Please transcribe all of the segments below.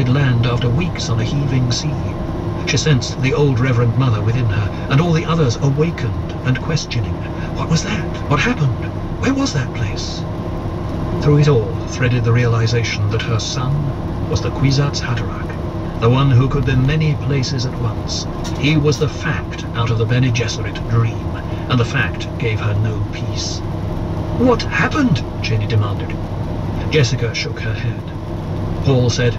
they'd land after weeks on a heaving sea. She sensed the old Reverend Mother within her, and all the others awakened and questioning. What was that? What happened? Where was that place? Through it all threaded the realization that her son was the Kwisatz Haderach, the one who could be many places at once. He was the fact out of the Bene Gesserit dream, and the fact gave her no peace. What happened? Chani demanded. Jessica shook her head. Paul said,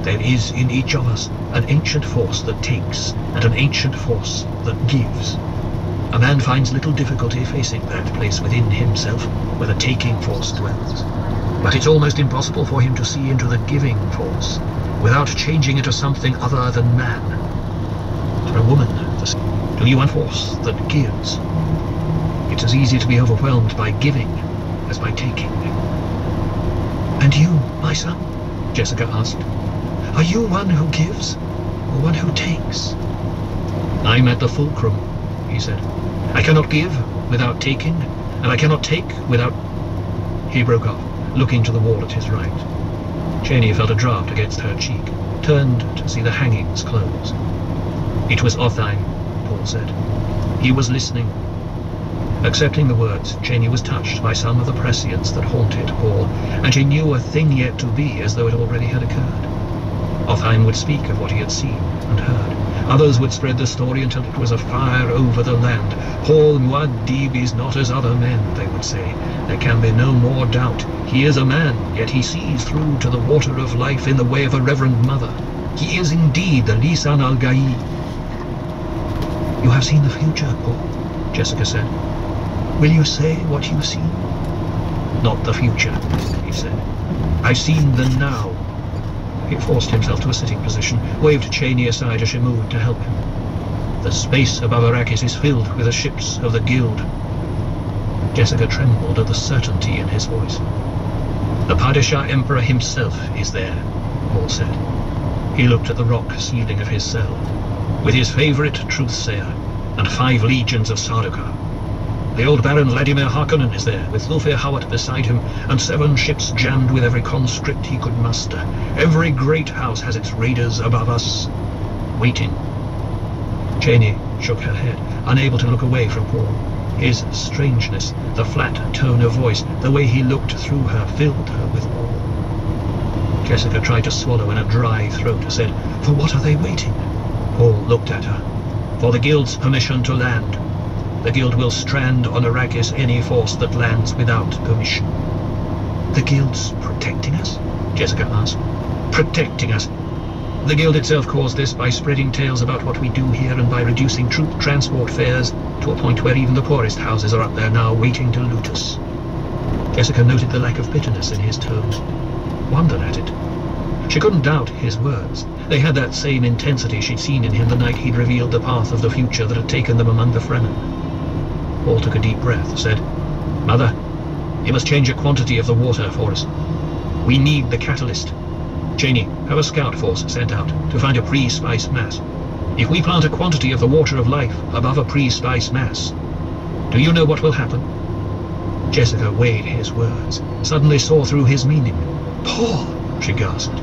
there is in each of us an ancient force that takes, and an ancient force that gives. A man finds little difficulty facing that place within himself where the taking force dwells. But it's almost impossible for him to see into the giving force without changing into something other than man. For a woman, do you want force that gives? It's as easy to be overwhelmed by giving as by taking. And you, my son? Jessica asked. Are you one who gives, or one who takes? I'm at the fulcrum, he said. I cannot give without taking, and I cannot take without... He broke off, looking to the wall at his right. Chani felt a draft against her cheek, turned to see the hangings close. It was Otheim, Paul said. He was listening. Accepting the words, Chani was touched by some of the prescience that haunted Paul, and she knew a thing yet to be as though it already had occurred. Otheim would speak of what he had seen and heard. Others would spread the story until it was a fire over the land. Paul Muad'Dib is not as other men, they would say. There can be no more doubt. He is a man, yet he sees through to the water of life in the way of a Reverend Mother. He is indeed the Lisan al-Gaib. You have seen the future, Paul, Jessica said. Will you say what you see? Not the future, he said. I've seen the now. He forced himself to a sitting position, waved Chani aside as she moved to help him. The space above Arrakis is filled with the ships of the Guild. Jessica trembled at the certainty in his voice. The Padishah Emperor himself is there, Paul said. He looked at the rock ceiling of his cell, with his favourite truthsayer, and 5 legions of Sardaukar. The old Baron Vladimir Harkonnen is there, with Thufir Hawat beside him, and 7 ships jammed with every conscript he could muster. Every great house has its raiders above us, waiting. Chani shook her head, unable to look away from Paul. His strangeness, the flat tone of voice, the way he looked through her, filled her with awe. Jessica tried to swallow in a dry throat, said, For what are they waiting? Paul looked at her. For the Guild's permission to land. The Guild will strand on Arrakis any force that lands without permission. The Guild's protecting us? Jessica asked. Protecting us. The Guild itself caused this by spreading tales about what we do here and by reducing troop transport fares to a point where even the poorest houses are up there now waiting to loot us. Jessica noted the lack of bitterness in his tone, wondered at it. She couldn't doubt his words. They had that same intensity she'd seen in him the night he'd revealed the path of the future that had taken them among the Fremen. Paul took a deep breath, said, Mother, you must change a quantity of the water for us. We need the catalyst. Chani, have a scout force sent out to find a pre-spice mass. If we plant a quantity of the water of life above a pre-spice mass, do you know what will happen? Jessica weighed his words, suddenly saw through his meaning. Paul, she gasped.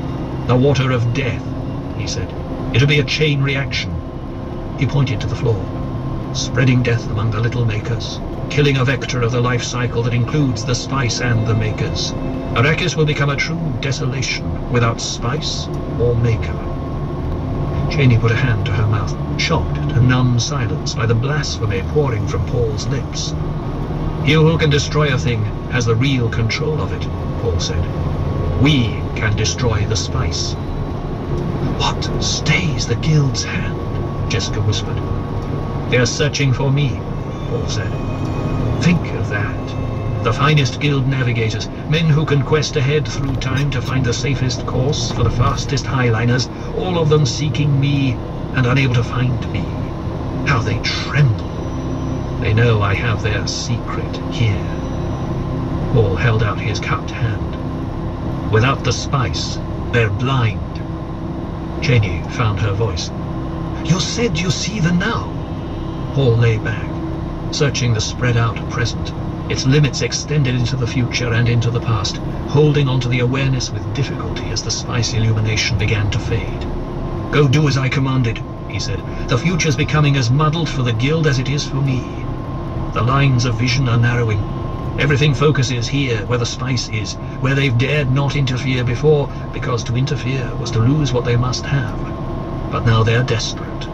The water of death, he said. It'll be a chain reaction. He pointed to the floor. Spreading death among the little makers, killing a vector of the life cycle that includes the spice and the makers. Arrakis will become a true desolation without spice or maker. Chani put a hand to her mouth, shocked to numb silence by the blasphemy pouring from Paul's lips. He who can destroy a thing has the real control of it, Paul said. We can destroy the spice. What stays the Guild's hand? Jessica whispered. They are searching for me, Paul said. Think of that. The finest Guild navigators, men who can quest ahead through time to find the safest course for the fastest highliners, all of them seeking me and unable to find me. How they tremble. They know I have their secret here. Paul held out his cupped hand. Without the spice, they're blind. Chani found her voice. You said you see the now. Paul lay back, searching the spread-out present, its limits extended into the future and into the past, holding onto the awareness with difficulty as the spice illumination began to fade. "Go do as I commanded," he said. "The future's becoming as muddled for the Guild as it is for me. The lines of vision are narrowing. Everything focuses here, where the spice is, where they've dared not interfere before, because to interfere was to lose what they must have. But now they're desperate.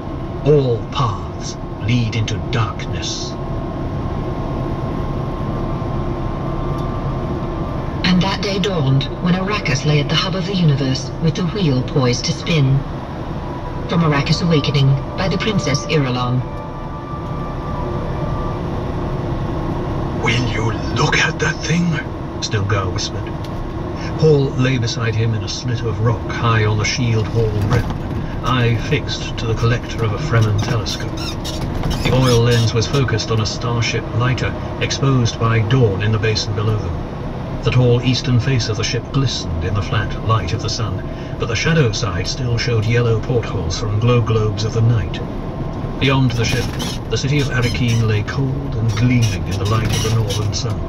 All paths lead into darkness." And that day dawned when Arrakis lay at the hub of the universe with the wheel poised to spin. From Arrakis Awakening by the Princess Irulan. "Will you look at that thing?" Stilgar whispered. Paul lay beside him in a slit of rock high on the shield wall rim, eye fixed to the collector of a Fremen telescope. The oil lens was focused on a starship lighter exposed by dawn in the basin below them. The tall eastern face of the ship glistened in the flat light of the sun, but the shadow side still showed yellow portholes from glow globes of the night. Beyond the ship, the city of Arrakeen lay cold and gleaming in the light of the northern sun.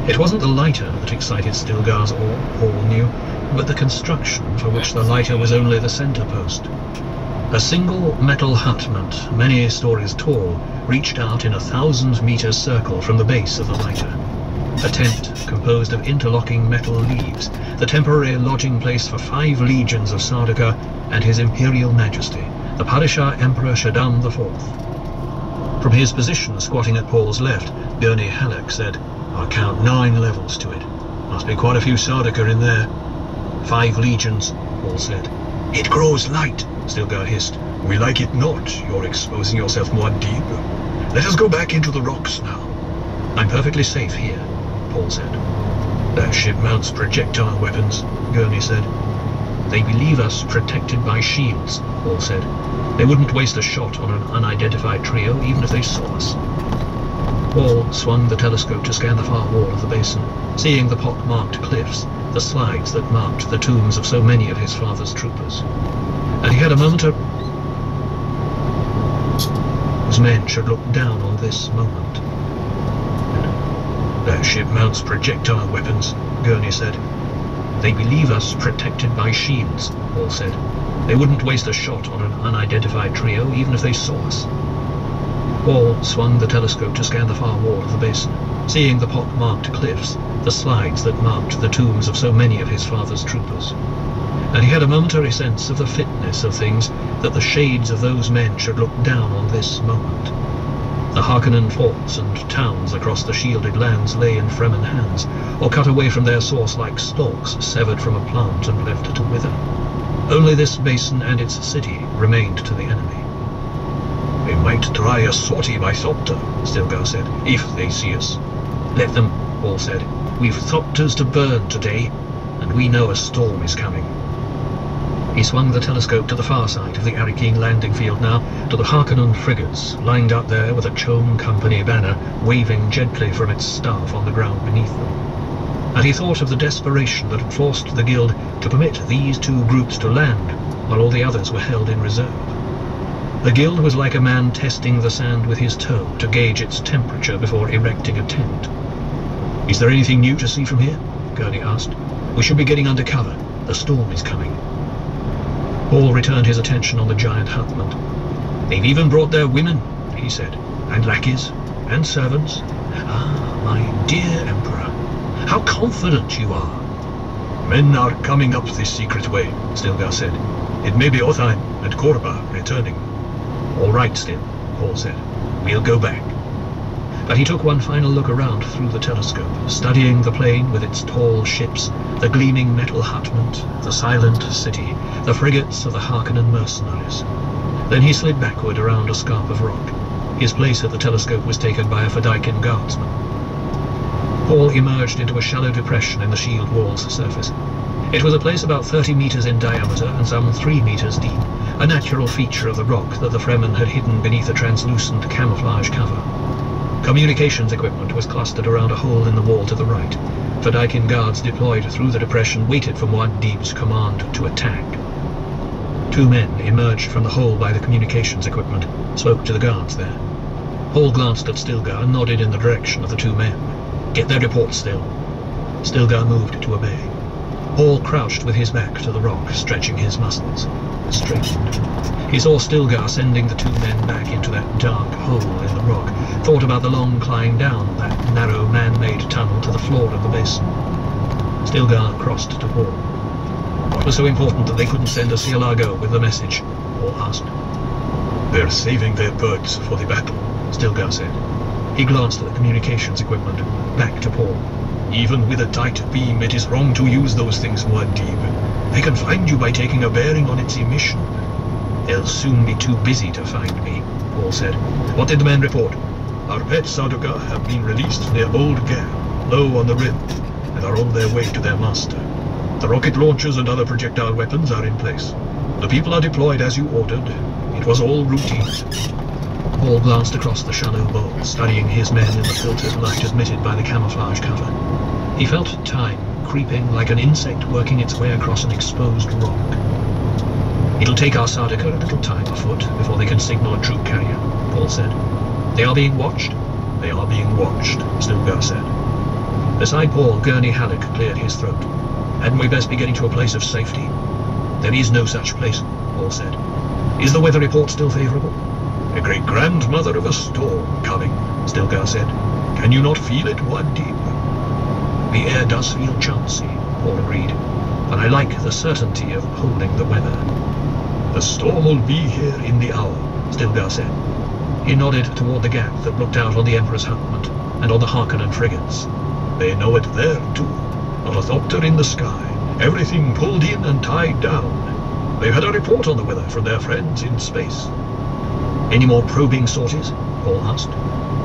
It wasn't the lighter that excited Stilgar's awe, Paul knew, but the construction for which the lighter was only the center post. A single metal hutment, many stories tall, reached out in a 1,000-meter circle from the base of the lighter. A tent composed of interlocking metal leaves, the temporary lodging place for 5 legions of Sardaukar and His Imperial Majesty, the Padishah Emperor Shaddam IV. From his position, squatting at Paul's left, Gurney Halleck said, "I count 9 levels to it. Must be quite a few Sardaukar in there." 5 legions, Paul said. "It grows light," Stilgar hissed. "We like it not. You're exposing yourself more deep. Let us go back into the rocks now." "I'm perfectly safe here," Paul said. "That ship mounts projectile weapons," Gurney said. "They believe us protected by shields," Paul said. "They wouldn't waste a shot on an unidentified trio, even if they saw us." Paul swung the telescope to scan the far wall of the basin, seeing the pock-marked cliffs, the slides that marked the tombs of so many of his father's troopers. And he had a moment whose men should look down on this moment. "That ship mounts projectile weapons," Gurney said. "They believe us protected by shields," Paul said. "They wouldn't waste a shot on an unidentified trio, even if they saw us." Paul swung the telescope to scan the far wall of the basin, seeing the pock-marked cliffs, the slides that marked the tombs of so many of his father's troopers. And he had a momentary sense of the fitness of things, that the shades of those men should look down on this moment. The Harkonnen forts and towns across the shielded lands lay in Fremen hands, or cut away from their source like stalks severed from a plant and left to wither. Only this basin and its city remained to the enemy. "We might try a sortie by Thopter," Stilgar said, "if they see us." "Let them," Paul said. "We've Thopters to burn today, and we know a storm is coming." He swung the telescope to the far side of the Arrakeen landing field now, to the Harkonnen frigates, lined up there with a Chone Company banner waving gently from its staff on the ground beneath them. And he thought of the desperation that had forced the Guild to permit these 2 groups to land, while all the others were held in reserve. The Guild was like a man testing the sand with his toe to gauge its temperature before erecting a tent. "Is there anything new to see from here?" Gurney asked. "We should be getting under cover. The storm is coming." Paul returned his attention on the giant hutment. "They've even brought their women," he said, "and lackeys, and servants. Ah, my dear Emperor, how confident you are." "Men are coming up this secret way," Stilgar said. "It may be Otheim and Korba returning." "All right, Stil," Paul said. "We'll go back." But he took one final look around through the telescope, studying the plain with its tall ships, the gleaming metal hutment, the silent city, the frigates of the Harkonnen mercenaries. Then he slid backward around a scarp of rock. His place at the telescope was taken by a Fedaykin guardsman. Paul emerged into a shallow depression in the shield wall's surface. It was a place about 30 meters in diameter and some 3 meters deep, a natural feature of the rock that the Fremen had hidden beneath a translucent camouflage cover. Communications equipment was clustered around a hole in the wall to the right. Fedaykin guards deployed through the depression waited for Muad'Dib's command to attack. 2 men emerged from the hole by the communications equipment, spoke to the guards there. Paul glanced at Stilgar and nodded in the direction of the two men. "Get their report still." Stilgar moved to obey. Paul crouched with his back to the rock, stretching his muscles. Straightened. He saw Stilgar sending the two men back into that dark hole in the rock, thought about the long climb down that narrow man-made tunnel to the floor of the basin. Stilgar crossed to Paul. "What was so important that they couldn't send a Cielago with the message?" Paul asked. "They're saving their birds for the battle," Stilgar said. He glanced at the communications equipment, back to Paul. "Even with a tight beam, it is wrong to use those things, Muad'Dib. They can find you by taking a bearing on its emission." "They'll soon be too busy to find me," Paul said. "What did the men report?" "Our pet Sardaukar have been released near Old Gare, low on the rim, and are on their way to their master. The rocket launchers and other projectile weapons are in place. The people are deployed as you ordered. It was all routine." Paul glanced across the shallow bowl, studying his men in the filtered light admitted by the camouflage cover. He felt time creeping like an insect working its way across an exposed rock. "It'll take our Sardaukar a little time afoot before they can signal a troop carrier," Paul said. "They are being watched?" "They are being watched," Stilgar said. Beside Paul, Gurney Halleck cleared his throat. "Hadn't we best be getting to a place of safety?" "There is no such place," Paul said. "Is the weather report still favorable?" "A great-grandmother of a storm coming," Stilgar said. "Can you not feel it, Muad'Dib?" "The air does feel chancy," Paul agreed, "but I like the certainty of holding the weather." "The storm will be here in the hour," Stilgar said. He nodded toward the gap that looked out on the Emperor's hut and on the Harkonnen frigates. "They know it there, too. Not a thopter in the sky. Everything pulled in and tied down. They've had a report on the weather from their friends in space." "Any more probing sorties?" Paul asked.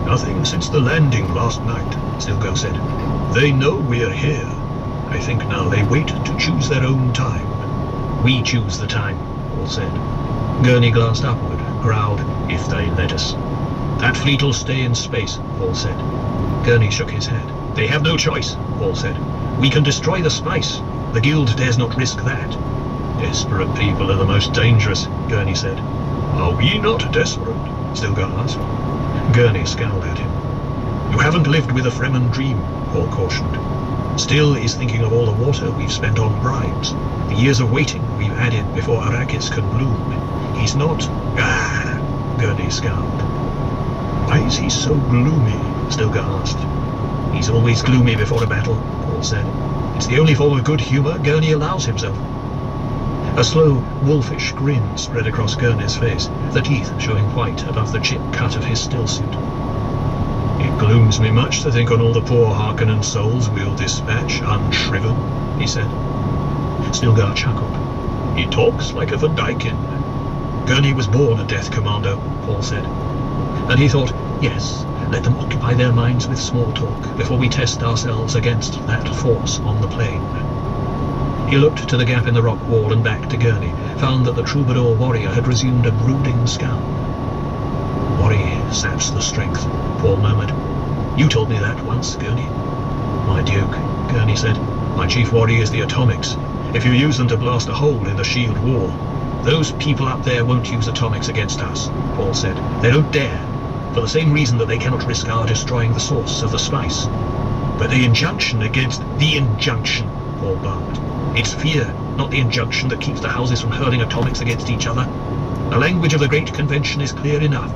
"Nothing since the landing last night," Stilgar said. "They know we're here. I think now they wait to choose their own time." "We choose the time," Paul said. Gurney glanced upward, growled, "If they let us." "That fleet'll stay in space," Paul said. Gurney shook his head. "They have no choice," Paul said. "We can destroy the spice. The Guild dares not risk that." "Desperate people are the most dangerous," Gurney said. "Are we not desperate?" Stilgar asked. Gurney scowled at him. "You haven't lived with a Fremen dream," Paul cautioned. "Still is thinking of all the water we've spent on bribes, the years of waiting we've added before Arrakis can bloom. He's not—" "Ah!" Gurney scowled. "Why is he so gloomy?" Stilgar asked. "He's always gloomy before a battle," Paul said. "It's the only form of good humor Gurney allows himself." A slow, wolfish grin spread across Gurney's face, the teeth showing white above the chip cut of his stillsuit. "It glooms me much to think on all the poor Harkonnen souls we'll dispatch unshriven," he said. Stilgar chuckled. "He talks like a Vendikin." "Gurney was born a Death Commander," Paul said. And he thought, yes, let them occupy their minds with small talk before we test ourselves against that force on the plain. He looked to the gap in the rock wall and back to Gurney, found that the troubadour warrior had resumed a brooding scowl. "Worry saps the strength," Paul murmured. "You told me that once, Gurney." "My Duke," Gurney said, "my chief worry is the atomics. If you use them to blast a hole in the shield wall—" "Those people up there won't use atomics against us," Paul said. "They don't dare, for the same reason that they cannot risk our destroying the source of the spice." "But the injunction against—" "The injunction," Paul barked. "It's fear, not the injunction, that keeps the houses from hurling atomics against each other. The language of the Great Convention is clear enough.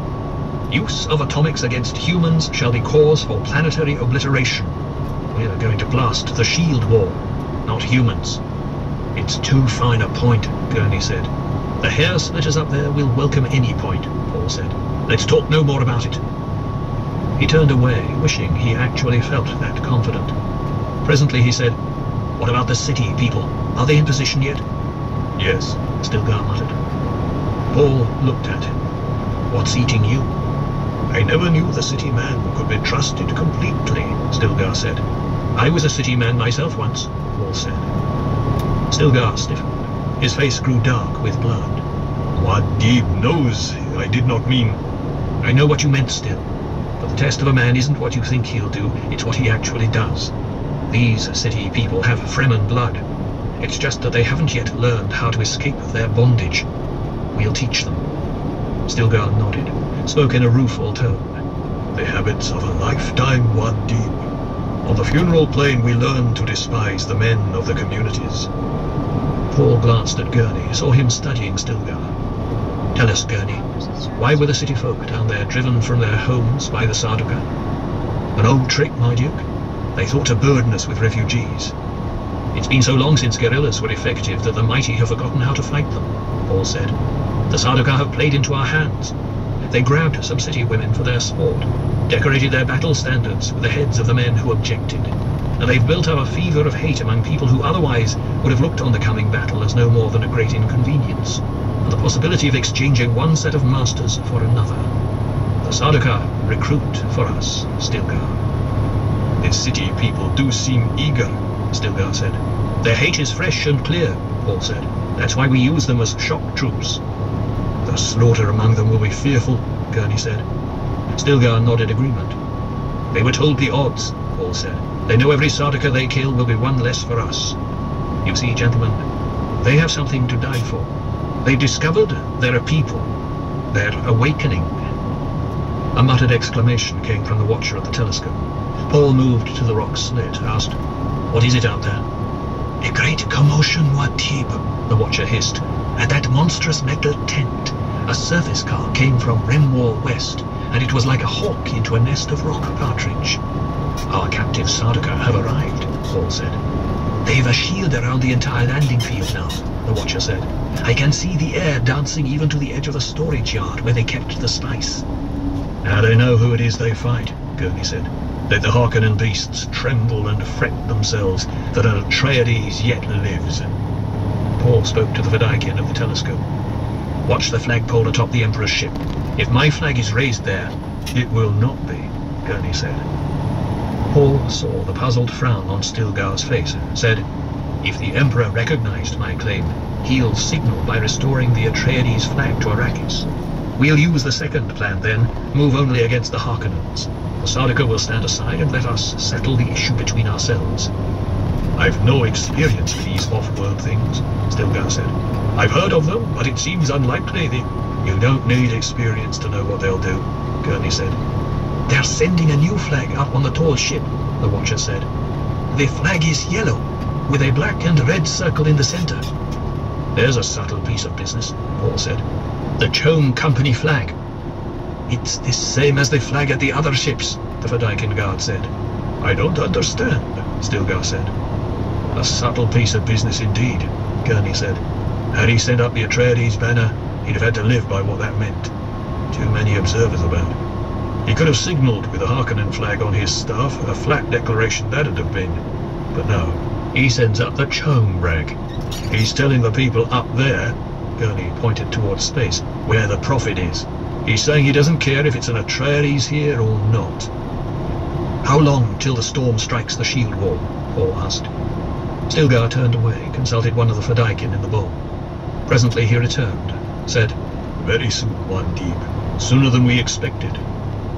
Use of atomics against humans shall be cause for planetary obliteration. We are going to blast the shield wall, not humans." "It's too fine a point," Gurney said. "The hair splitters up there will welcome any point," Paul said. "Let's talk no more about it." He turned away, wishing he actually felt that confident. Presently he said, "What about the city people? Are they in position yet?" "Yes," Stilgar muttered. Paul looked at him. "What's eating you?" "I never knew the city man could be trusted completely," Stilgar said. "I was a city man myself once," Paul said. Stilgar stiffened. His face grew dark with blood. "Muad'Dib knows. I did not mean—" "I know what you meant still. But the test of a man isn't what you think he'll do, it's what he actually does. These city people have Fremen blood. It's just that they haven't yet learned how to escape their bondage. We'll teach them." Stilgar nodded, spoke in a rueful tone. the habits of a lifetime one deep. On the funeral plane we learn to despise the men of the communities. Paul glanced at Gurney, saw him studying Stilgar. Tell us, Gurney, why were the city folk down there driven from their homes by the Sardaukar? An old trick, my Duke. They thought to burden us with refugees. It's been so long since guerrillas were effective that the mighty have forgotten how to fight them, Paul said. The Sardaukar have played into our hands. They grabbed some city women for their sport, decorated their battle standards with the heads of the men who objected, and they've built up a fever of hate among people who otherwise would have looked on the coming battle as no more than a great inconvenience, and the possibility of exchanging one set of masters for another. The Sardaukar recruit for us, Stilgar. The city people do seem eager, Stilgar said. Their hate is fresh and clear, Paul said. That's why we use them as shock troops. The slaughter among them will be fearful, Gurney said. Stilgar nodded agreement. They were told the odds, Paul said. They know every Sardaukar they kill will be one less for us. You see, gentlemen, they have something to die for. They've discovered they're a people. They're awakening. A muttered exclamation came from the watcher at the telescope. Paul moved to the rock slit, asked, "What is it out there?" "A great commotion, Muad'Dib," the watcher hissed. "At that monstrous metal tent, a surface car came from Rimwall West, and it was like a hawk into a nest of rock partridge." "Our captive Sardaukar have arrived," Paul said. "They've a shield around the entire landing field now," the watcher said. "I can see the air dancing even to the edge of the storage yard where they kept the spice." "Now they know who it is they fight," Gurney said. "Let the Harkonnen beasts tremble and fret themselves that an Atreides yet lives." Paul spoke to the Fedaykin of the telescope. "Watch the flagpole atop the Emperor's ship. If my flag is raised there, it will not be," Gurney said. Paul saw the puzzled frown on Stilgar's face, said, "If the Emperor recognized my claim, he'll signal by restoring the Atreides flag to Arrakis. We'll use the second plan then, move only against the Harkonnens. The Sardaukar will stand aside and let us settle the issue between ourselves." "I've no experience with these off-world things," Stilgar said. "I've heard of them, but it seems unlikely that—" "You don't need experience to know what they'll do," Gurney said. "They're sending a new flag up on the tall ship," the watcher said. "The flag is yellow, with a black and red circle in the center." "There's a subtle piece of business," Paul said. "The Chone Company flag." "It's the same as the flag at the other ships," the Fedaykin guard said. "I don't understand," Stilgar said. "A subtle piece of business indeed," Gurney said. "Had he sent up the Atreides banner, he'd have had to live by what that meant. Too many observers about. He could have signalled with the Harkonnen flag on his staff, a flat declaration that'd have been. But no, he sends up the Chone rag. He's telling the people up there," Gurney pointed towards space, "where the profit is. He's saying he doesn't care if it's an Atreides here or not." "How long till the storm strikes the shield wall?" Paul asked. Stilgar turned away, consulted one of the Fedaykin in the bowl. Presently he returned, said, "Very soon, Muad'Dib. Sooner than we expected.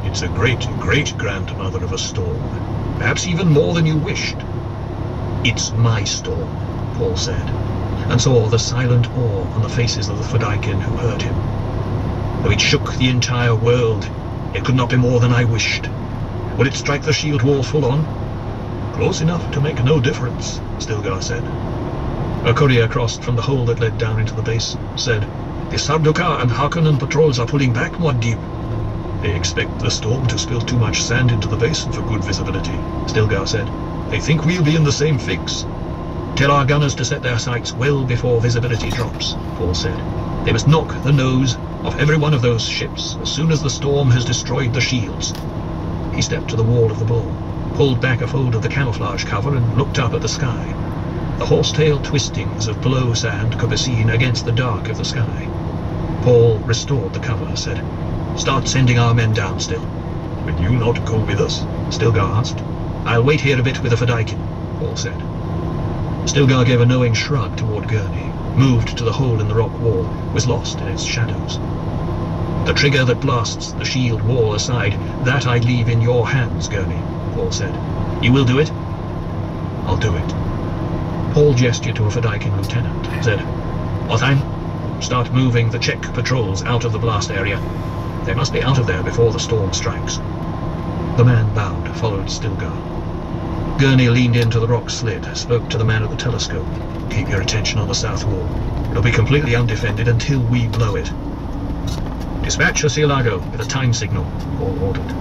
It's a great-great-grandmother of a storm. Perhaps even more than you wished." "It's my storm," Paul said, and saw the silent awe on the faces of the Fedaykin who heard him. "Though it shook the entire world, it could not be more than I wished. Will it strike the shield wall full on?" "Close enough to make no difference," Stilgar said. A courier crossed from the hole that led down into the base, said, "The Sardaukar and Harkonnen patrols are pulling back, Muad'Dib." "They expect the storm to spill too much sand into the basin for good visibility," Stilgar said. "They think we'll be in the same fix." "Tell our gunners to set their sights well before visibility drops," Paul said. "They must knock the nose off every one of those ships as soon as the storm has destroyed the shields." He stepped to the wall of the bowl, pulled back a fold of the camouflage cover and looked up at the sky. The horsetail twistings of blow sand could be seen against the dark of the sky. Paul restored the cover, said, "Start sending our men down still." "Will you not go with us?" Stilgar asked. "I'll wait here a bit with the Fedaykin," Paul said. Stilgar gave a knowing shrug toward Gurney, moved to the hole in the rock wall, was lost in its shadows. "The trigger that blasts the shield wall aside, that I leave in your hands, Gurney," Paul said. "You will do it?" "I'll do it." Paul gestured to a Fedaykin lieutenant, said, "Otheim, start moving the Czech patrols out of the blast area. They must be out of there before the storm strikes." The man bowed, followed Stilgar. Gurney leaned into the rock slit, spoke to the man at the telescope. "Keep your attention on the south wall. It'll be completely undefended until we blow it." "Dispatch a Cielago with a time signal," Paul ordered.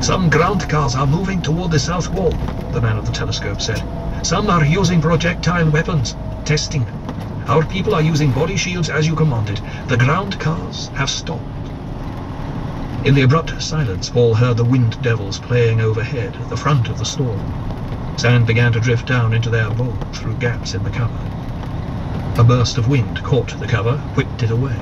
"Some ground cars are moving toward the south wall," the man at the telescope said. "Some are using projectile weapons. Testing. Our people are using body shields as you commanded. The ground cars have stopped." In the abrupt silence, Paul heard the wind devils playing overhead at the front of the storm. Sand began to drift down into their bowl through gaps in the cover. A burst of wind caught the cover, whipped it away.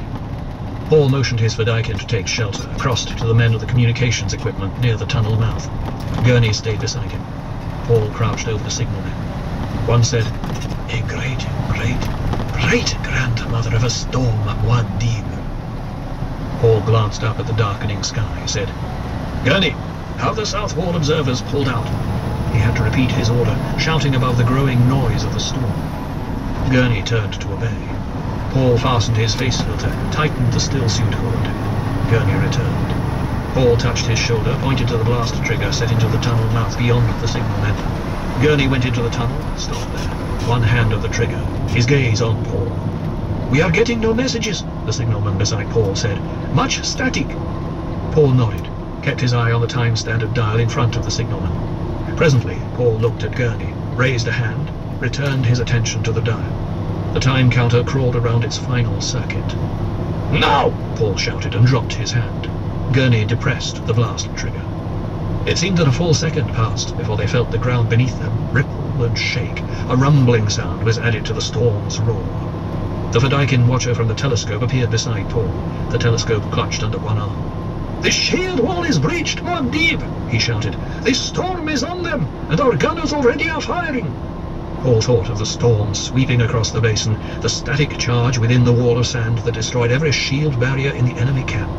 Paul motioned his Fedaykin to take shelter, crossed to the men of the communications equipment near the tunnel mouth. Gurney stayed beside him. Paul crouched over the signalman. One said, "A great, great grandmother of a storm, Muad'Dib." Paul glanced up at the darkening sky, said, "Gurney, have the south wall observers pulled out?" He had to repeat his order, shouting above the growing noise of the storm. Gurney turned to obey. Paul fastened his face filter, tightened the stillsuit hood. Gurney returned. Paul touched his shoulder, pointed to the blast trigger set into the tunnel mouth beyond the signalman. Gurney went into the tunnel, stopped there, one hand on the trigger, his gaze on Paul. "We are getting no messages," the signalman beside Paul said. "Much static." Paul nodded, kept his eye on the time standard dial in front of the signalman. Presently, Paul looked at Gurney, raised a hand, returned his attention to the dial. The time counter crawled around its final circuit. "Now!" Paul shouted and dropped his hand. Gurney depressed the blast trigger. It seemed that a full second passed before they felt the ground beneath them ripple and shake. A rumbling sound was added to the storm's roar. The Fedaykin watcher from the telescope appeared beside Paul, the telescope clutched under one arm. "The shield wall is breached, Muad'Dib!" he shouted. "The storm is on them, and our gunners already are firing!" Paul thought of the storm sweeping across the basin, the static charge within the wall of sand that destroyed every shield barrier in the enemy camp.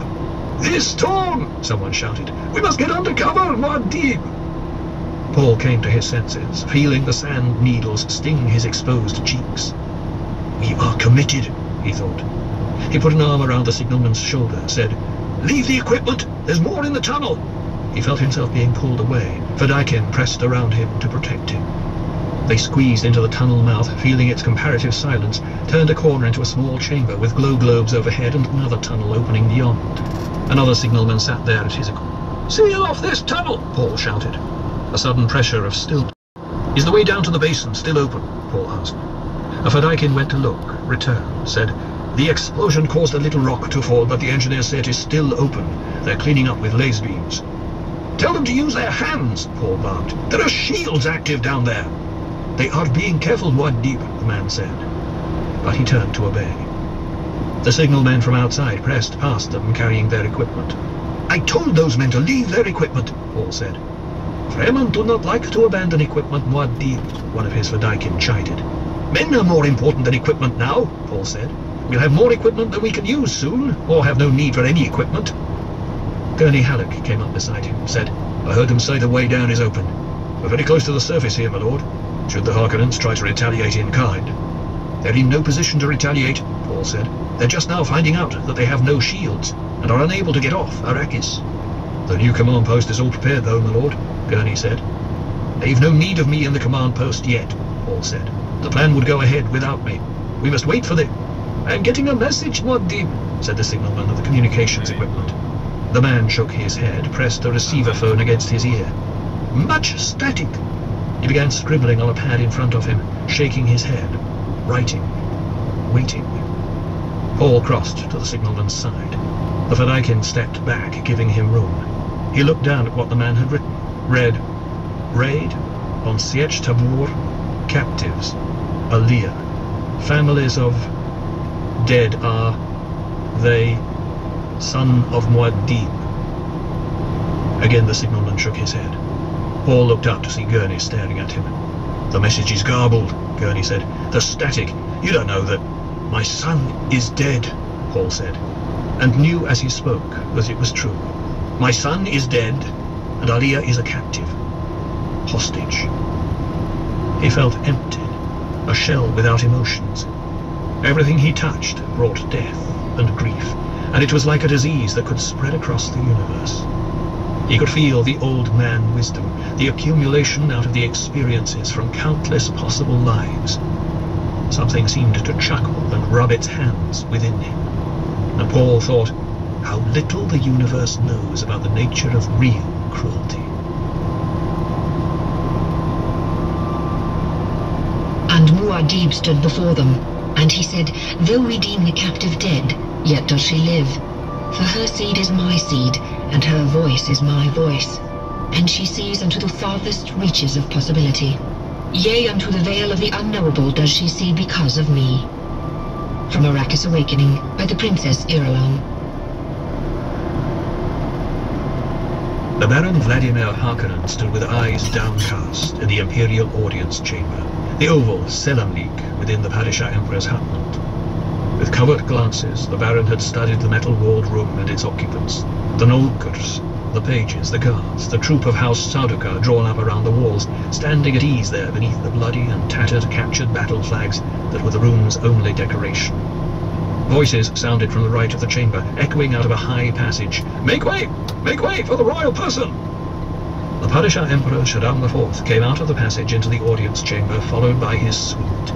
"The storm!" someone shouted. "We must get under cover, Muad'Dib!" Paul came to his senses, feeling the sand needles sting his exposed cheeks. "We are committed," he thought. He put an arm around the signalman's shoulder, said, "Leave the equipment! There's more in the tunnel!" He felt himself being pulled away. Fedaykin pressed around him to protect him. They squeezed into the tunnel mouth, feeling its comparative silence, turned a corner into a small chamber with glow globes overhead and another tunnel opening beyond. Another signalman sat there at his equipment. "Seal off this tunnel!" Paul shouted. A sudden pressure of still. "Is the way down to the basin still open?" Paul asked. A Fedaykin went to look, returned, said, "The explosion caused a little rock to fall, but the engineers say it is still open. They're cleaning up with laser beams." "Tell them to use their hands," Paul barked. "There are shields active down there." "They are being careful, Muad'Dib," the man said. But he turned to obey. The signalmen from outside pressed past them, carrying their equipment. "I told those men to leave their equipment," Paul said. "Fremen do not like to abandon equipment, Muad'Dib," one of his Fedaykin chided. "Men are more important than equipment now," Paul said. "We'll have more equipment than we can use soon, or have no need for any equipment." Gurney Halleck came up beside him, said, "I heard them say the way down is open. We're very close to the surface here, my lord. Should the Harkonnens try to retaliate in kind?" "They're in no position to retaliate," Paul said. "They're just now finding out that they have no shields, and are unable to get off Arrakis." "The new command post is all prepared, though, my lord," Gurney said. "They've no need of me in the command post yet," Paul said. "The plan would go ahead without me. We must wait for the—" "I'm getting a message, Muad'Dib," said the signalman of the communications equipment. The man shook his head, pressed the receiver phone against his ear. "Much static." He began scribbling on a pad in front of him, shaking his head, writing, waiting. Paul crossed to the signalman's side. The Fedaykin stepped back, giving him room. He looked down at what the man had written. Read, "Raid on Sietch Tabor, captives, Alia. Families of dead are they, son of Muad'Dib." Again the signalman shook his head. Paul looked up to see Gurney staring at him. "The message is garbled," Gurney said. "The static. You don't know that—" "My son is dead," Paul said, and knew as he spoke that it was true. "My son is dead, and Alia is a captive. Hostage." He felt emptied, a shell without emotions. Everything he touched brought death and grief, and it was like a disease that could spread across the universe. He could feel the old man wisdom, the accumulation out of the experiences from countless possible lives. Something seemed to chuckle and rub its hands within him. And Paul thought, how little the universe knows about the nature of real cruelty. And Muad'Dib stood before them, and he said, though we deem the captive dead, yet does she live. For her seed is my seed, and her voice is my voice. And she sees unto the farthest reaches of possibility. Yea, unto the veil of the unknowable does she see because of me. From Arrakis Awakening, by the Princess Irulan. The Baron Vladimir Harkonnen stood with eyes downcast in the Imperial Audience Chamber, the oval Selamlik within the Padishah Emperor's hutment. With covert glances, the Baron had studied the metal-walled room and its occupants, the Nolkurs, the pages, the guards, the troop of House Sardaukar drawn up around the walls, standing at ease there beneath the bloody and tattered captured battle flags that were the room's only decoration. Voices sounded from the right of the chamber, echoing out of a high passage. Make way! Make way for the royal person! The Padishah Emperor Shaddam IV came out of the passage into the audience chamber, followed by his suite.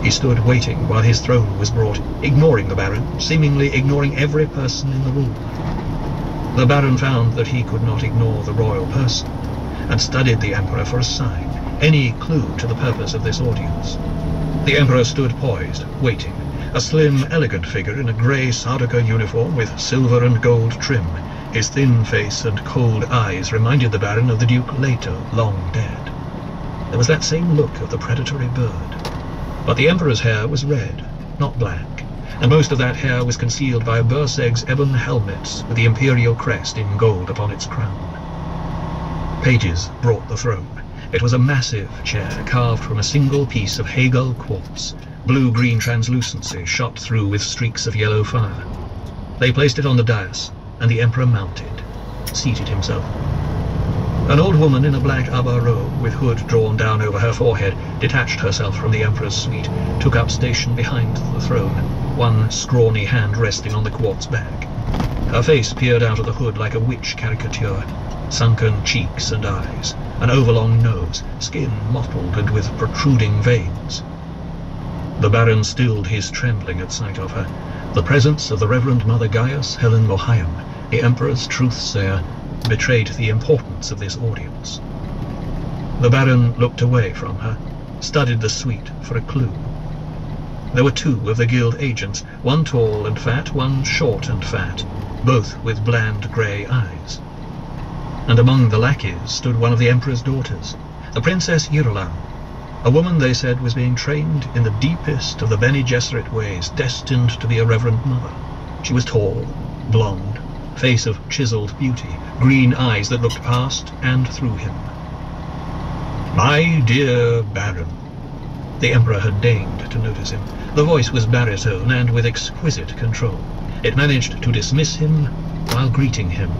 He stood waiting while his throne was brought, ignoring the Baron, seemingly ignoring every person in the room. The Baron found that he could not ignore the royal person, and studied the Emperor for a sign, any clue to the purpose of this audience. The Emperor stood poised, waiting, a slim, elegant figure in a grey Sardaukar uniform with silver and gold trim. His thin face and cold eyes reminded the Baron of the Duke Leto, long dead. There was that same look of the predatory bird. But the Emperor's hair was red, not black, and most of that hair was concealed by a Burseg's ebon helmet with the imperial crest in gold upon its crown. Pages brought the throne. It was a massive chair carved from a single piece of Hagel quartz, blue-green translucency shot through with streaks of yellow fire. They placed it on the dais, and the Emperor mounted, seated himself. An old woman in a black Abba robe, with hood drawn down over her forehead, detached herself from the Emperor's suite, took up station behind the throne, one scrawny hand resting on the quartz bag. Her face peered out of the hood like a witch caricature, sunken cheeks and eyes, an overlong nose, skin mottled and with protruding veins. The Baron stilled his trembling at sight of her. The presence of the Reverend Mother Gaius Helen Mohiam, the Emperor's truth-sayer, betrayed the importance of this audience. The Baron looked away from her, studied the suite for a clue. There were two of the guild agents, one tall and fat, one short and fat, both with bland grey eyes. And among the lackeys stood one of the Emperor's daughters, the Princess Irulan, a woman they said was being trained in the deepest of the Bene Gesserit ways, destined to be a Reverend Mother. She was tall, blonde, face of chiseled beauty, green eyes that looked past and through him. My dear Baron. The Emperor had deigned to notice him. The voice was baritone and with exquisite control. It managed to dismiss him while greeting him.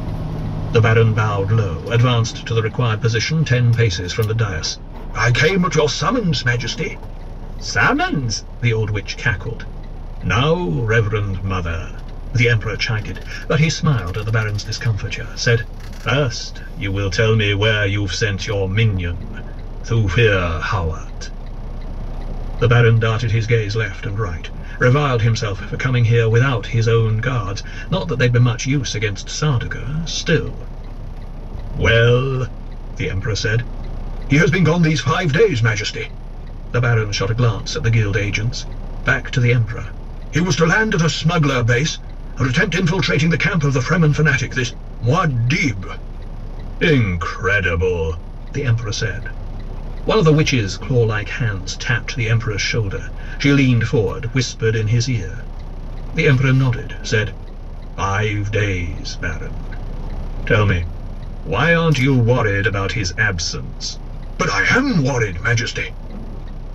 The Baron bowed low, advanced to the required position 10 paces from the dais. I came at your summons, Majesty. Summons? The old witch cackled. Now, Reverend Mother, the Emperor chided, but he smiled at the Baron's discomfiture, said, First, you will tell me where you've sent your minion, Thufir Hawat. The Baron darted his gaze left and right, reviled himself for coming here without his own guards, not that they'd be much use against Sardaukar, still. Well, the Emperor said, he has been gone these 5 days, Majesty. The Baron shot a glance at the guild agents, back to the Emperor. He was to land at a smuggler base, and attempt infiltrating the camp of the Fremen fanatic, this Muad'Dib. Incredible, the Emperor said. One of the witch's claw-like hands tapped the Emperor's shoulder. She leaned forward, whispered in his ear. The Emperor nodded, said, 5 days, Baron. Tell me, why aren't you worried about his absence? But I am worried, Majesty.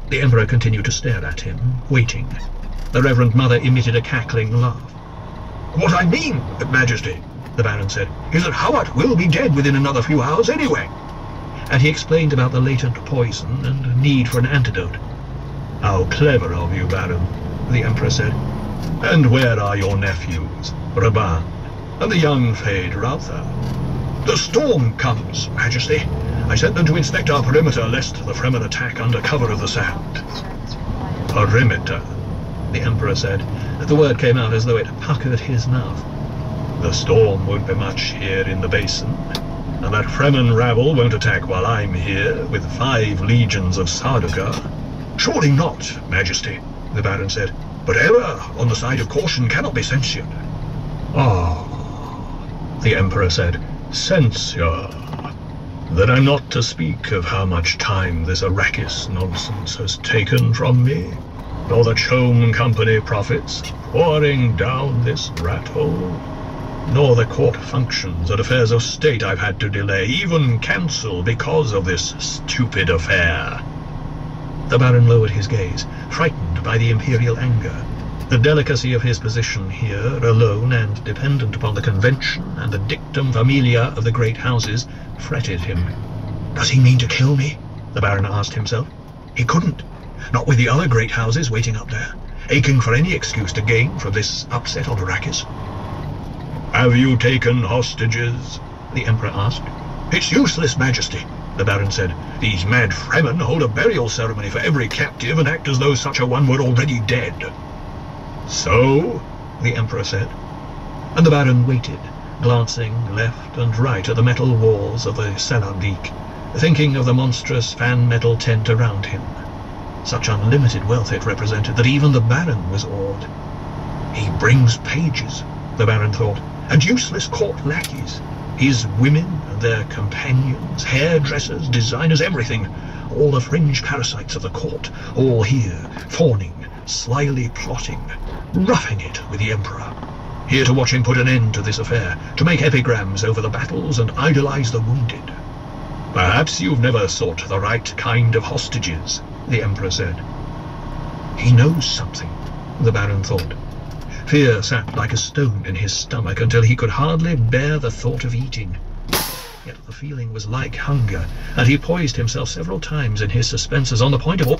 The Emperor continued to stare at him, waiting. The Reverend Mother emitted a cackling laugh. What I mean, Majesty, the Baron said, is that Hawat will be dead within another few hours anyway. And he explained about the latent poison and need for an antidote. How clever of you, Baron, the Emperor said. And where are your nephews, Rabban, and the young Feyd-Rautha? The storm comes, Majesty. I sent them to inspect our perimeter, lest the Fremen attack under cover of the sand. Perimeter, the Emperor said. The word came out as though it puckered his mouth. The storm won't be much here in the basin, and that Fremen rabble won't attack while I'm here with 5 legions of Sardaukar. Surely not, Majesty, the Baron said. But error on the side of caution cannot be censured. Ah, the Emperor said. Censure. Then I'm not to speak of how much time this Arrakis nonsense has taken from me, nor the Chome Company profits pouring down this rat hole, nor the court functions and affairs of state I've had to delay, even cancel because of this stupid affair. The Baron lowered his gaze, frightened by the Imperial anger. The delicacy of his position here, alone and dependent upon the convention and the dictum familia of the great houses, fretted him. Does he mean to kill me? The Baron asked himself. He couldn't. Not with the other great houses waiting up there, aching for any excuse to gain from this upset on Arrakis. Have you taken hostages? The Emperor asked. It's useless, Majesty, the Baron said. These mad Fremen hold a burial ceremony for every captive and act as though such a one were already dead. So? The Emperor said. And the Baron waited, glancing left and right at the metal walls of the Salandik, thinking of the monstrous fan-metal tent around him. Such unlimited wealth it represented that even the Baron was awed. He brings pages, the Baron thought, and useless court lackeys. His women and their companions, hairdressers, designers, everything. All the fringe parasites of the court, all here, fawning, slyly plotting, roughing it with the Emperor. Here to watch him put an end to this affair, to make epigrams over the battles and idolize the wounded. Perhaps you've never sought the right kind of hostages, the Emperor said. He knows something, the Baron thought. Fear sat like a stone in his stomach until he could hardly bear the thought of eating. Yet the feeling was like hunger, and he poised himself several times in his suspenses on the point of...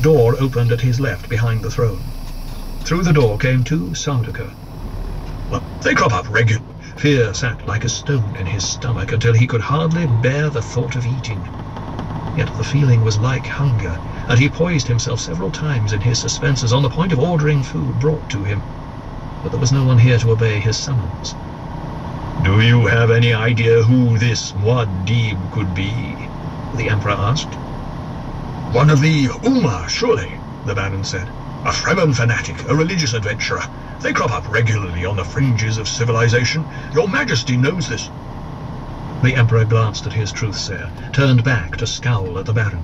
Door opened at his left behind the throne. Through the door came 2 Sardaukar. Well, they crop up regularly. Fear sat like a stone in his stomach until he could hardly bear the thought of eating. Yet the feeling was like hunger, and he poised himself several times in his suspenses on the point of ordering food brought to him. But there was no one here to obey his summons. Do you have any idea who this Muad'Dib could be? The Emperor asked. One of the Umma, surely, the Baron said. A Fremen fanatic, a religious adventurer. They crop up regularly on the fringes of civilization. Your Majesty knows this. The Emperor glanced at his truthsayer, turned back to scowl at the Baron.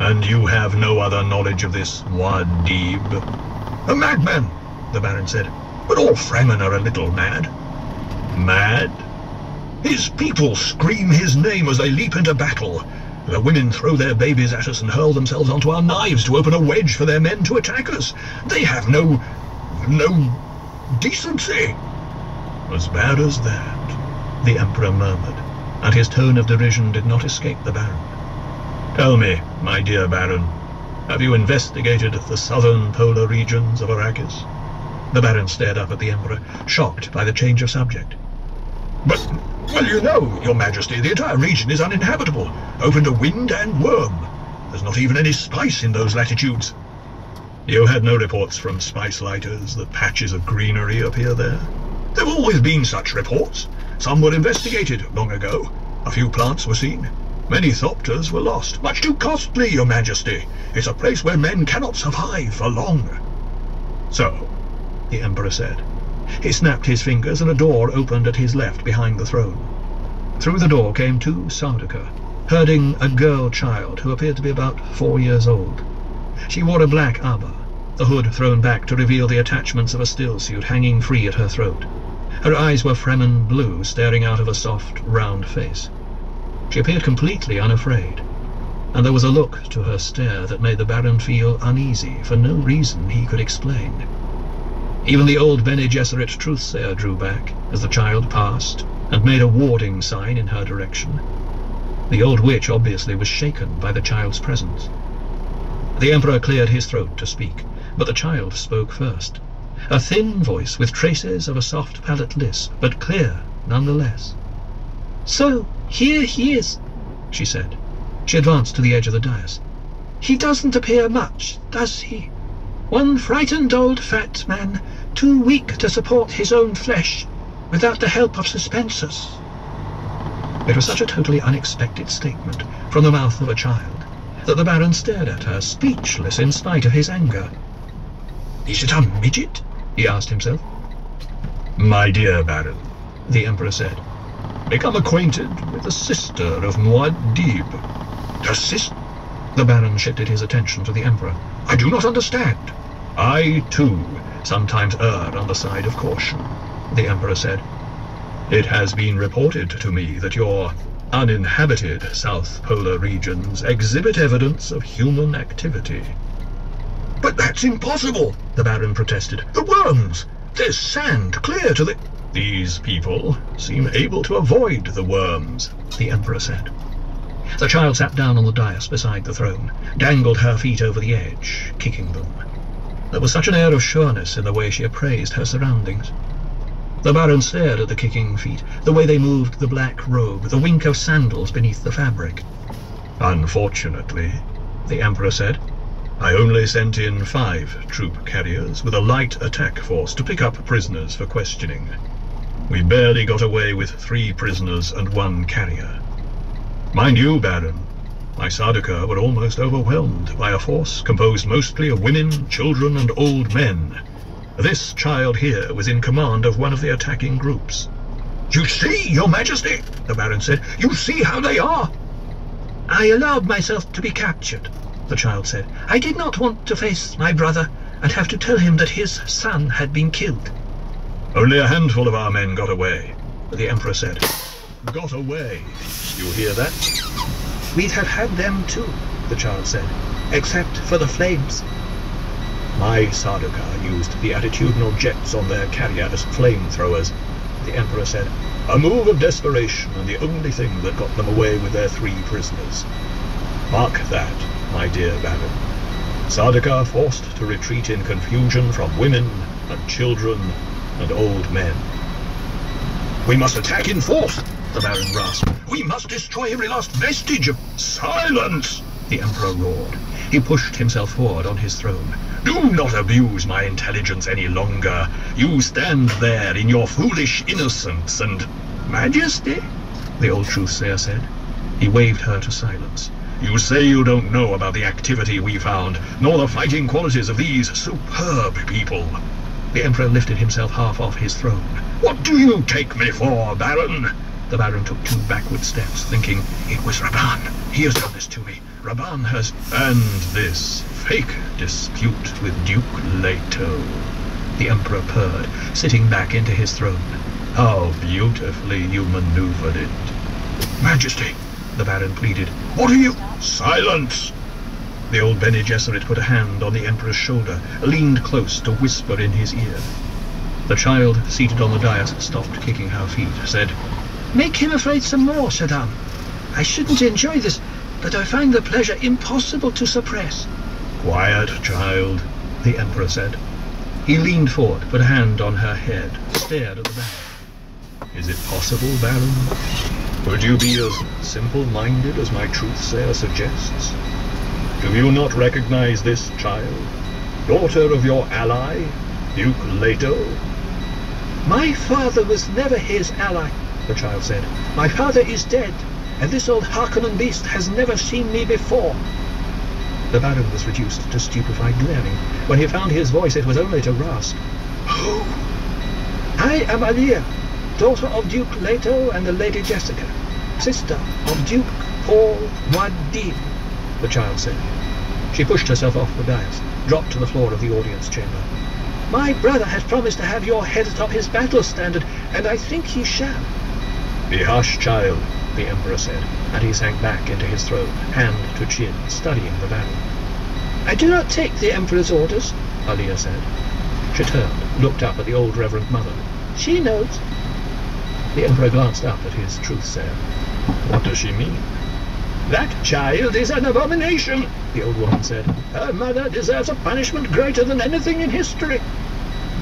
And you have no other knowledge of this Muad'Dib? A madman, the Baron said. But all Fremen are a little mad. Mad? His people scream his name as they leap into battle. The women throw their babies at us and hurl themselves onto our knives to open a wedge for their men to attack us. They have no decency. As bad as that, the Emperor murmured, and his tone of derision did not escape the Baron. Tell me, my dear Baron, have you investigated the southern polar regions of Arrakis? The Baron stared up at the Emperor, shocked by the change of subject. But, well, you know, Your Majesty, the entire region is uninhabitable, open to wind and worm. There's not even any spice in those latitudes. You had no reports from spice lighters that patches of greenery appear there? There have always been such reports. Some were investigated long ago. A few plants were seen. Many thopters were lost. Much too costly, Your Majesty. It's a place where men cannot survive for long. So, the Emperor said. He snapped his fingers and a door opened at his left behind the throne. Through the door came two Sardaukar, herding a girl child who appeared to be about 4 years old. She wore a black abba, the hood thrown back to reveal the attachments of a stillsuit hanging free at her throat. Her eyes were Fremen blue, staring out of a soft, round face. She appeared completely unafraid, and there was a look to her stare that made the Baron feel uneasy for no reason he could explain. Even the old Bene Gesserit truthsayer drew back as the child passed and made a warding sign in her direction. The old witch obviously was shaken by the child's presence. The Emperor cleared his throat to speak, but the child spoke first. A thin voice with traces of a soft palate lisp, but clear nonetheless. "So, here he is," she said. She advanced to the edge of the dais. "He doesn't appear much, does he? One frightened old fat man, too weak to support his own flesh, without the help of suspensors." It was such a totally unexpected statement from the mouth of a child that the Baron stared at her, speechless in spite of his anger. "Is it a midget?" he asked himself. "My dear Baron," the Emperor said, "become acquainted with the sister of Muad'Dib." "The sister?" The Baron shifted his attention to the Emperor. "I do not understand." "I, too, sometimes err on the side of caution," the Emperor said. "It has been reported to me that your uninhabited South Polar regions exhibit evidence of human activity." "But that's impossible," the Baron protested. "The worms! There's sand clear to the—" "These people seem able to avoid the worms," the Emperor said. The child sat down on the dais beside the throne, dangled her feet over the edge, kicking them. There was such an air of sureness in the way she appraised her surroundings. The Baron stared at the kicking feet, the way they moved the black robe, the wink of sandals beneath the fabric. "Unfortunately," the Emperor said, "I only sent in 5 troop carriers with a light attack force to pick up prisoners for questioning. We barely got away with 3 prisoners and 1 carrier. Mind you, Baron, my Sardaukar were almost overwhelmed by a force composed mostly of women, children, and old men. This child here was in command of one of the attacking groups." "You see, Your Majesty," the Baron said. "You see how they are." "I allowed myself to be captured," the child said. "I did not want to face my brother and have to tell him that his son had been killed." "Only a handful of our men got away," the Emperor said. "Got away. You hear that?" "We'd have had them too," the child said, "except for the flames." "My Sardaukar used the attitudinal jets on their carrier as flamethrowers," the Emperor said. "A move of desperation, and the only thing that got them away with their 3 prisoners. Mark that, my dear Baron. Sardaukar forced to retreat in confusion from women and children and old men." "We must attack in force," the Baron rasped. "We must destroy every last vestige of—" "Silence!" the Emperor roared. He pushed himself forward on his throne. "Do not abuse my intelligence any longer. You stand there in your foolish innocence and—" "Majesty," the old truthsayer said. He waved her to silence. "You say you don't know about the activity we found, nor the fighting qualities of these superb people." The Emperor lifted himself half off his throne. "What do you take me for, Baron?" The Baron took 2 backward steps, thinking, "It was Rabban. He has done this to me. Rabban has—" "And this fake dispute with Duke Leto," the Emperor purred, sitting back into his throne. "How beautifully you maneuvered it." "Majesty," the Baron pleaded, "what are you—" "Silence!" The old Bene Gesserit put a hand on the Emperor's shoulder, leaned close to whisper in his ear. The child, seated on the dais, stopped kicking her feet, said, "Make him afraid some more, Saddam. I shouldn't enjoy this, but I find the pleasure impossible to suppress." "Quiet, child," the Emperor said. He leaned forward, put a hand on her head, stared at the Baron. "Is it possible, Baron? Would you be as simple-minded as my truth-sayer suggests? Do you not recognize this child? Daughter of your ally, Duke Leto?" "My father was never his ally," the child said. "My father is dead, and this old Harkonnen beast has never seen me before." The Baron was reduced to stupefied glaring. When he found his voice, it was only to rasp. "Who?" "I am Alia, daughter of Duke Leto and the Lady Jessica, sister of Duke Paul Muad'Dib," the child said. She pushed herself off the dais, dropped to the floor of the audience chamber. "My brother has promised to have your head atop his battle standard, and I think he shall." "Be hush, child," the Emperor said, and he sank back into his throne, hand to chin, studying the Baron. "I do not take the Emperor's orders," Alia said. She turned, looked up at the old Reverend Mother. "She knows." The Emperor glanced up at his truth-sayer. "What does she mean?" "That child is an abomination," the old woman said. "Her mother deserves a punishment greater than anything in history.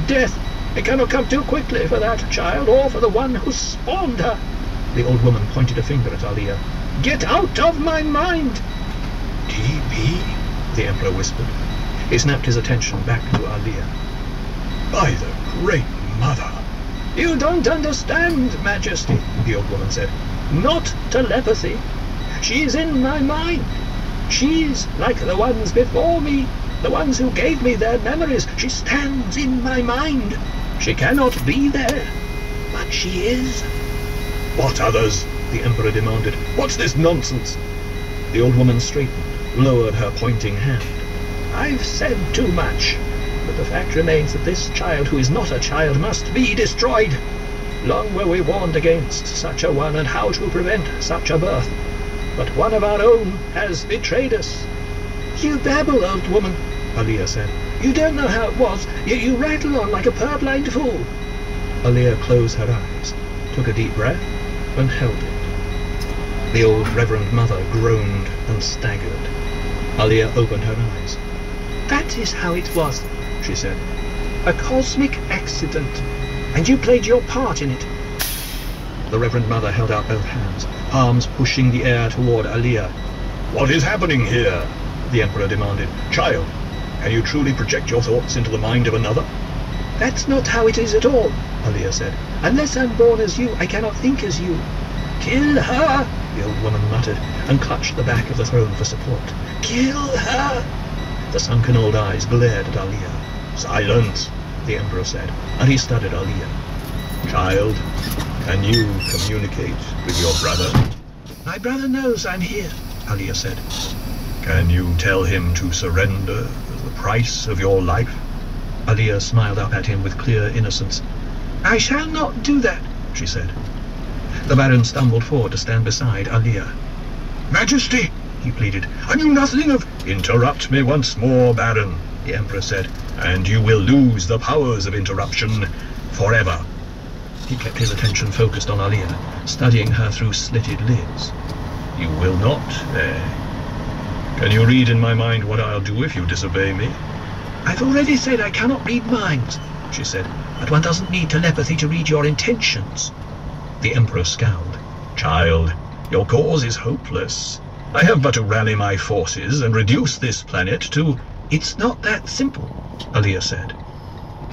Death, it cannot come too quickly for that child or for the one who spawned her." The old woman pointed a finger at Alia. "Get out of my mind!" "TB," the Emperor whispered. He snapped his attention back to Alia. "By the Great Mother!" "You don't understand, Majesty," the old woman said. "Not telepathy. She's in my mind. She's like the ones before me, the ones who gave me their memories. She stands in my mind. She cannot be there, but she is." "What others?" the Emperor demanded. "What's this nonsense?" The old woman straightened, lowered her pointing hand. "I've said too much, but the fact remains that this child who is not a child must be destroyed. Long were we warned against such a one and how to prevent such a birth. But one of our own has betrayed us." "You babble, old woman," Alia said. "You don't know how it was, yet you rattle on like a purblind fool." Alia closed her eyes, took a deep breath, and held it. The old Reverend Mother groaned and staggered. Alia opened her eyes. "That is how it was," she said. "A cosmic accident, and you played your part in it." The Reverend Mother held out both hands, palms pushing the air toward Alia. "What is happening here?" the Emperor demanded. "Child, can you truly project your thoughts into the mind of another?" "That's not how it is at all," Alia said. "Unless I'm born as you, I cannot think as you." "Kill her!" the old woman muttered, and clutched the back of the throne for support. "Kill her!" The sunken old eyes glared at Alia. "Silence," the Emperor said, and he studied Alia. "Child, can you communicate with your brother?" "My brother knows I'm here," Alia said. "Can you tell him to surrender as the price of your life?" Alia smiled up at him with clear innocence. "I shall not do that," she said. The Baron stumbled forward to stand beside Alia. "Majesty," he pleaded, "I knew nothing of—" "Interrupt me once more, Baron," the Emperor said, "and you will lose the powers of interruption forever." He kept his attention focused on Alia, studying her through slitted lids. "You will not, eh? Can you read in my mind what I'll do if you disobey me?" "I've already said I cannot read minds," she said, "but one doesn't need telepathy to read your intentions." The Emperor scowled. "Child, your cause is hopeless. I have but to rally my forces and reduce this planet to—" "It's not that simple," Alia said.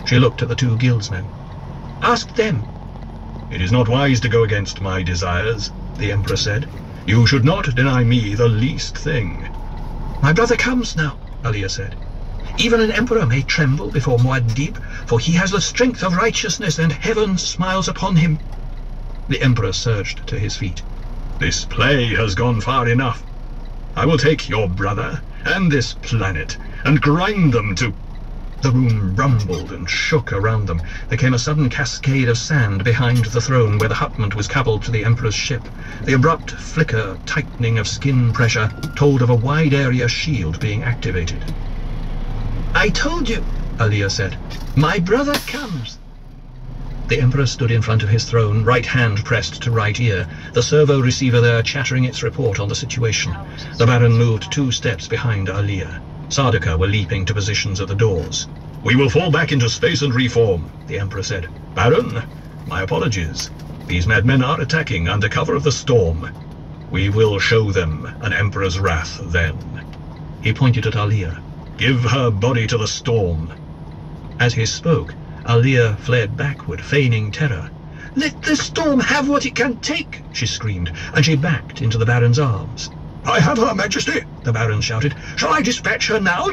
She looked at the two guildsmen. "Ask them." "It is not wise to go against my desires," the Emperor said. "You should not deny me the least thing." "My brother comes now," Alia said. "Even an emperor may tremble before Muad'Dib, for he has the strength of righteousness, and heaven smiles upon him." The Emperor surged to his feet. "This play has gone far enough. I will take your brother and this planet and grind them to—" The room rumbled and shook around them. There came a sudden cascade of sand behind the throne where the hutment was coupled to the Emperor's ship. The abrupt flicker, tightening of skin pressure, told of a wide-area shield being activated. "I told you," Alia said. "My brother comes." The Emperor stood in front of his throne, right hand pressed to right ear, the servo receiver there chattering its report on the situation. The Baron moved 2 steps behind Alia. Sardaukar were leaping to positions at the doors. "We will fall back into space and reform," the Emperor said. "Baron, my apologies. These madmen are attacking under cover of the storm. We will show them an Emperor's wrath then." He pointed at Alia. "Give her body to the storm." As he spoke, Alia fled backward, feigning terror. "Let the storm have what it can take!" she screamed, and she backed into the Baron's arms. "I have her, Majesty!" the Baron shouted. "Shall I dispatch her now?"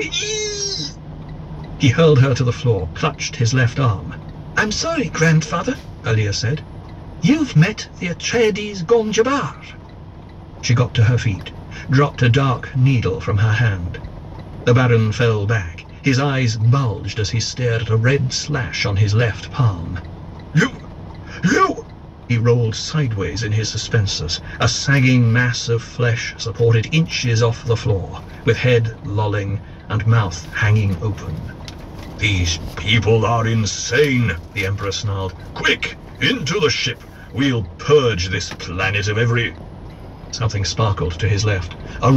He hurled her to the floor, clutched his left arm. "I'm sorry, Grandfather," Alia said. "You've met the Atreides Gonjabar." She got to her feet, dropped a dark needle from her hand. The Baron fell back. His eyes bulged as he stared at a red slash on his left palm. You! He rolled sideways in his suspensors, a sagging mass of flesh supported inches off the floor, with head lolling and mouth hanging open. "These people are insane," the Emperor snarled. "Quick, into the ship! We'll purge this planet of every..." Something sparkled to his left. A